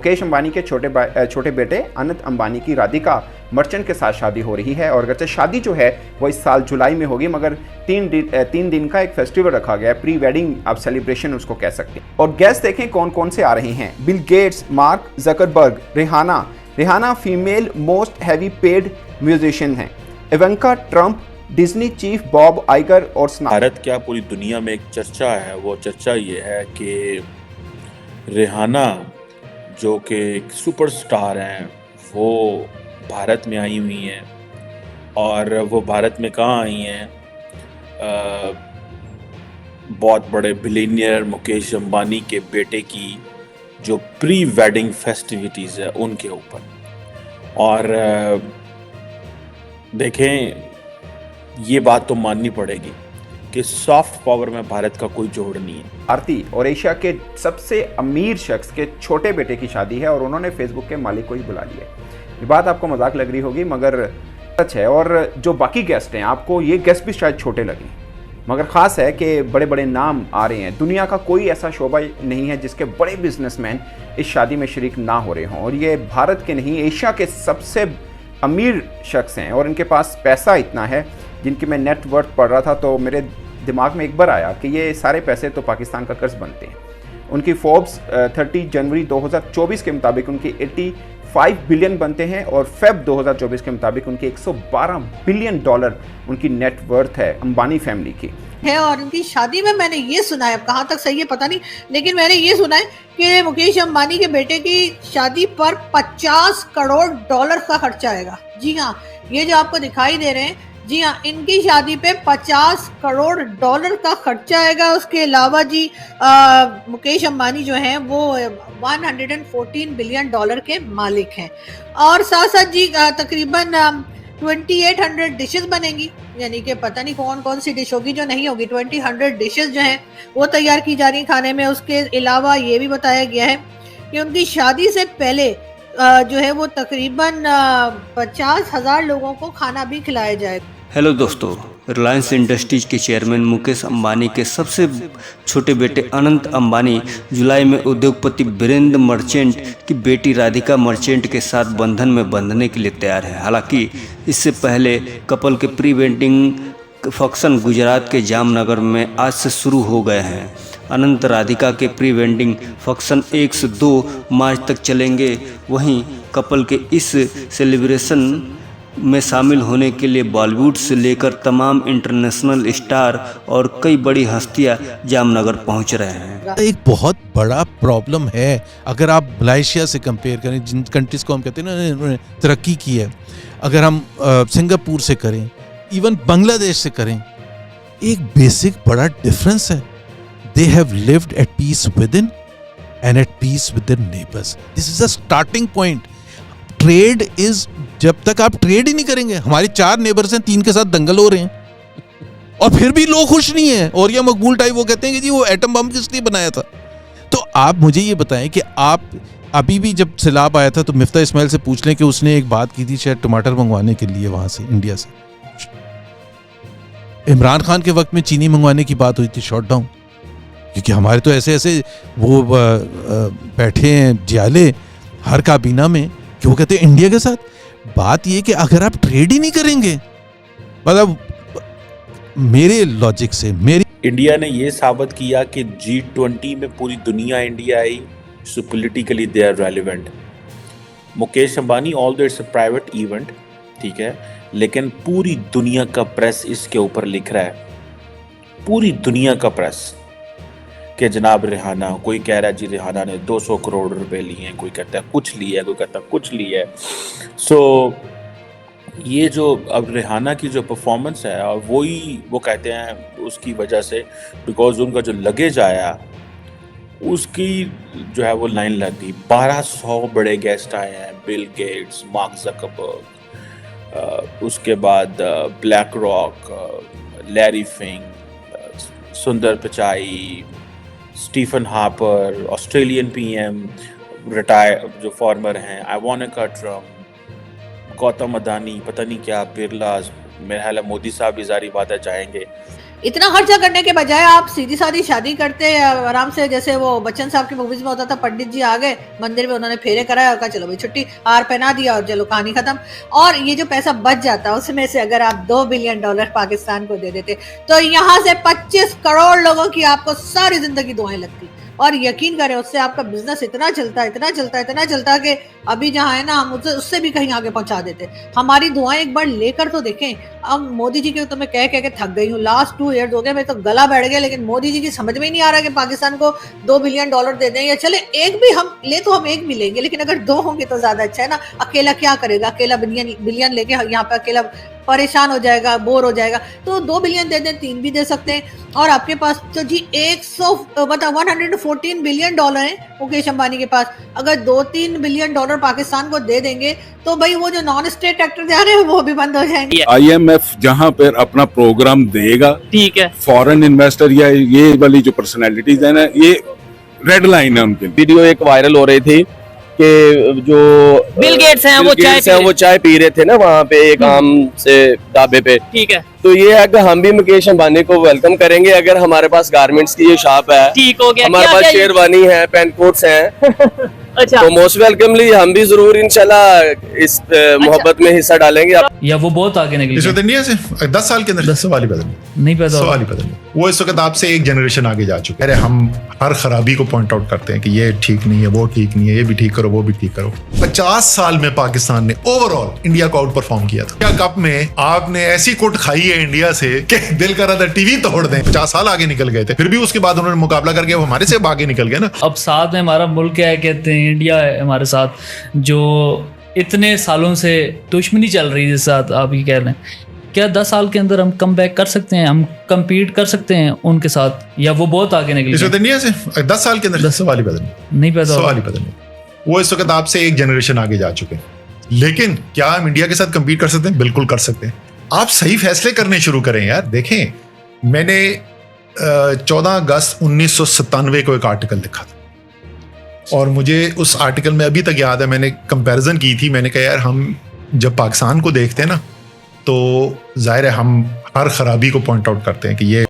मुकेश अंबानी के छोटे बेटे अनंत अंबानी की राधिका मर्चेंट के साथ शादी हो रही है और अगरचे शादी जो है वो इस साल जुलाई में होगी, मगर 3 दिन का एक फेस्टिवल रखा गया है, प्री वेडिंग आप सेलिब्रेशन उसको कह सकते हैं। और गेस्ट देखें कौन कौन से आ रहे हैं। Bill Gates, Mark Zuckerberg, Rihanna female most heavy paid musician हैं, Ivanka Trump, Disney chief Bob Iger और भारत क्या पूरी दुनिया में एक चर्चा है। वो चर्चा ये है कि रिहाना जो कि एक सुपरस्टार हैं वो भारत में आई हुई हैं। और वो भारत में कहाँ आई हैं, बहुत बड़े बिलियनियर मुकेश अंबानी के बेटे की जो प्री वेडिंग फेस्टिविटीज़ है उनके ऊपर। और देखें, ये बात तो माननी पड़ेगी कि सॉफ्ट पावर में भारत का कोई जोड़ नहीं है। भारती और एशिया के सबसे अमीर शख्स के छोटे बेटे की शादी है और उन्होंने फेसबुक के मालिक को ही बुला लिया। ये बात आपको मजाक लग रही होगी मगर सच है। और जो बाकी गेस्ट हैं, आपको ये गेस्ट भी शायद छोटे लगें, मगर ख़ास है कि बड़े बड़े नाम आ रहे हैं। दुनिया का कोई ऐसा शोबा नहीं है जिसके बड़े बिजनेसमैन इस शादी में शरीक ना हो रहे हों। और ये भारत के नहीं, एशिया के सबसे अमीर शख्स हैं और इनके पास पैसा इतना है। जिनकी मैं नेट वर्थ पढ़ रहा था तो मेरे दिमाग में एक बार आया कि ये सारे पैसे तो पाकिस्तान का कर्ज बनते हैं। उनकी फोर्ब्स 30 जनवरी 2024 के मुताबिक उनकी 85 बिलियन बनते हैं और फेब 2024 के मुताबिक उनके 112 बिलियन डॉलर उनकी नेट वर्थ है अंबानी फैमिली की है। और उनकी शादी में मैंने ये सुना है, अब कहाँ तक सही है पता नहीं, लेकिन मैंने ये सुना है कि मुकेश अंबानी के बेटे की शादी पर 50 करोड़ डॉलर का खर्चा आएगा। जी हाँ, ये जो आपको दिखाई दे रहे हैं, जी हाँ, इनकी शादी पे 50 करोड़ डॉलर का खर्चा आएगा। उसके अलावा जी मुकेश अंबानी जो हैं वो 114 बिलियन डॉलर के मालिक हैं। और साथ साथ जी तकरीबन 2800 डिशेस बनेंगी, यानी कि पता नहीं कौन कौन सी डिश होगी जो नहीं होगी। 2000 डिशेस जो हैं वो तैयार की जा रही खाने में। उसके अलावा ये भी बताया गया है कि उनकी शादी से पहले जो है वो तकरीबन 50,000 लोगों को खाना भी खिलाया जाएगा। हेलो दोस्तों, रिलायंस इंडस्ट्रीज के चेयरमैन मुकेश अंबानी के सबसे छोटे बेटे अनंत अंबानी जुलाई में उद्योगपति वीरेंद्र मर्चेंट की बेटी राधिका मर्चेंट के साथ बंधन में बंधने के लिए तैयार है। हालांकि इससे पहले कपल के प्री वेडिंग फंक्शन गुजरात के जामनगर में आज से शुरू हो गए हैं। अनंत राधिका के प्री वेडिंग फंक्शन 1 से 2 मार्च तक चलेंगे। वहीं कपल के इस सेलिब्रेशन में शामिल होने के लिए बॉलीवुड से लेकर तमाम इंटरनेशनल स्टार और कई बड़ी हस्तियां जामनगर पहुंच रहे हैं। एक बहुत बड़ा प्रॉब्लम है अगर आप मलेशिया से कंपेयर करें, जिन कंट्रीज को हम कहते हैं ना उन्होंने तरक्की की है, अगर हम सिंगापुर से करें, इवन बांग्लादेश से करें, एक बेसिक बड़ा डिफरेंस है। They have lived at peace with in and at peace with their neighbours. This is a starting point. Trade is, जब तक आप ट्रेड ही नहीं करेंगे, हमारे 4 नेबर्स हैं, 3 के साथ दंगल हो रहे हैं और फिर भी लोग खुश नहीं है। और ये मकबूल टाइप वो कहते हैं कि जी वो एटम बम किस लिए बनाया था। तो आप मुझे ये बताएं कि आप अभी भी जब सैलाब आया था तो मिफ्ता इस्माइल से पूछ लें कि उसने एक बात की थी शायद टमाटर मंगवाने के लिए वहां से, इंडिया से। इमरान खान के वक्त में चीनी मंगवाने की बात हुई थी, शॉट डाउन, क्योंकि हमारे तो ऐसे ऐसे वो बैठे हैं जियाले हर काबीना में कि वो कहते हैं इंडिया के साथ। बात ये कि अगर आप ट्रेड ही नहीं करेंगे, मतलब मेरे लॉजिक से इंडिया ने ये साबित किया कि G20 में पूरी दुनिया इंडिया आई, so politically they are relevant. Mukesh Ambani, although it's a private event, ठीक है, लेकिन पूरी दुनिया का प्रेस इसके ऊपर लिख रहा है, पूरी दुनिया का प्रेस, कि जनाब रिहाना, कोई कह रहा है जी रिहाना ने 200 करोड़ रुपए लिए हैं, कोई कहता है कुछ लिया है, कोई कहता है कुछ लिया है। सो ये जो अब रिहाना की जो परफॉर्मेंस है, और वो कहते हैं उसकी वजह से, बिकॉज उनका जो लगेज आया उसकी जो है वो लाइन लग गई। 1200 बड़े गेस्ट आए हैं, बिल गेट्स, मार्क जकरबर्ग, उसके बाद black rock, Larry Fink, Sundar Pichai, Stephen Harper, Australian PM retire जो फॉर्मर हैं, इवांका ट्रंप, गौतम अदानी, पता नहीं क्या, बिरला, मेरा ख्याल है मोदी साहब भी ज़ाहिर बात है जाएंगे। इतना खर्चा करने के बजाय आप सीधी सादी शादी करते आराम से, जैसे वो बच्चन साहब की मूवीज में होता था, पंडित जी आ गए मंदिर में, उन्होंने फेरे कराया और कहा चलो भाई छुट्टी, हार पहना दिया और चलो कहानी खत्म। और ये जो पैसा बच जाता उसमें से अगर आप $2 बिलियन पाकिस्तान को दे देते तो यहाँ से 25 करोड़ लोगों की आपको सारी जिंदगी दुआएं लगती। और यकीन करें उससे आपका बिजनेस इतना चलता कि अभी जहाँ है ना हम उससे भी कहीं आगे पहुंचा देते। हमारी दुआएं एक बार लेकर तो देखें। अब मोदी जी के तो मैं कह के थक गई हूँ, लास्ट 2 ईयर्स हो गए, मैं तो गला बैठ गया। लेकिन मोदी जी की समझ में ही नहीं आ रहा कि पाकिस्तान को $2 बिलियन दे दें, या चले एक भी हम ले तो हम एक भी लेंगे, लेकिन अगर 2 होंगे तो ज्यादा अच्छा है ना। अकेला क्या करेगा, अकेला बिलियन लेके यहाँ पे अकेला परेशान हो जाएगा, बोर हो जाएगा। तो 2 बिलियन दे दें, 3 भी दे सकते हैं। और आपके पास तो जी 114 बिलियन डॉलर है मुकेश अंबानी के पास। अगर 2-3 बिलियन डॉलर पाकिस्तान को दे देंगे तो भाई वो जो नॉन स्टेट एक्टर जा रहे हैं वो भी बंद हो जाएंगे। IMF जहां पर अपना प्रोग्राम देगा, ठीक है, फॉरेन इन्वेस्टर या ये वाली जो पर्सनैलिटीज है ना, ये रेड लाइन है उनके। वीडियो एक वायरल हो रही थी कि जो बिल गेट्स हैं वो चाय पी रहे थे ना वहाँ पे एक आम से ढाबे पे। ठीक है, तो ये है कि हम भी मुकेश अंबानी को वेलकम करेंगे। अगर हमारे पास गारमेंट्स की ये शॉप है, ठीक हो गया, हमारे क्या पास क्या शेरवानी है, पेंट कोट्स हैं अच्छा, तो मोस्ट वेलकमली हम भी जरूर इंशाल्लाह इस मोहब्बत में हिस्सा डालेंगे। या वो बहुत आगे निकल इस वक्त इंडिया से 10 साल के अंदर सवाल ही बदल नहीं पैदा सवाल ही बदल वो इस वक्त आपसे एक जनरेशन आगे जा चुके हैं। हम हर खराबी को पॉइंट आउट करते हैं कि ये ठीक नहीं है, वो ठीक नहीं है, ये भी ठीक करो, वो भी ठीक करो। 50 साल में पाकिस्तान ने ओवरऑल इंडिया को आउट परफॉर्म किया था। क्या कप में आपने ऐसी कुट खाई है इंडिया से कि दिल कर रहा था टीवी तोड़ दें। 50 साल आगे निकल गए थे, फिर भी उसके बाद उन्होंने मुकाबला करके वो हमारे से आगे निकल गए ना। अब साथ में हमारा मुल्क है, कहते हैं इंडिया है हमारे साथ, जो इतने सालों से दुश्मनी चल रही है साथ, आप ये कह रहे हैं। क्या 10 साल के अंदर हम कम बैक कर सकते हैं, हम कम्पीट कर सकते हैं उनके साथ, या वो बहुत आगे निकल इस वक्त इंडिया से 10 साल के अंदर सवाल ही बदल नहीं पैदा सवाल ही बदल वो इस वक्त आपसे एक जनरेशन आगे जा चुके हैं। लेकिन क्या हम इंडिया के साथ कम्पीट कर सकते हैं? बिल्कुल कर सकते हैं। आप सही फैसले करने शुरू करें यार। देखें, मैंने 14 अगस्त 1997 को एक आर्टिकल लिखा था और मुझे उस आर्टिकल में अभी तक याद है, मैंने कंपैरिजन की थी। मैंने कहा यार हम जब पाकिस्तान को देखते हैं ना तो जाहिर है हम हर खराबी को पॉइंट आउट करते हैं कि ये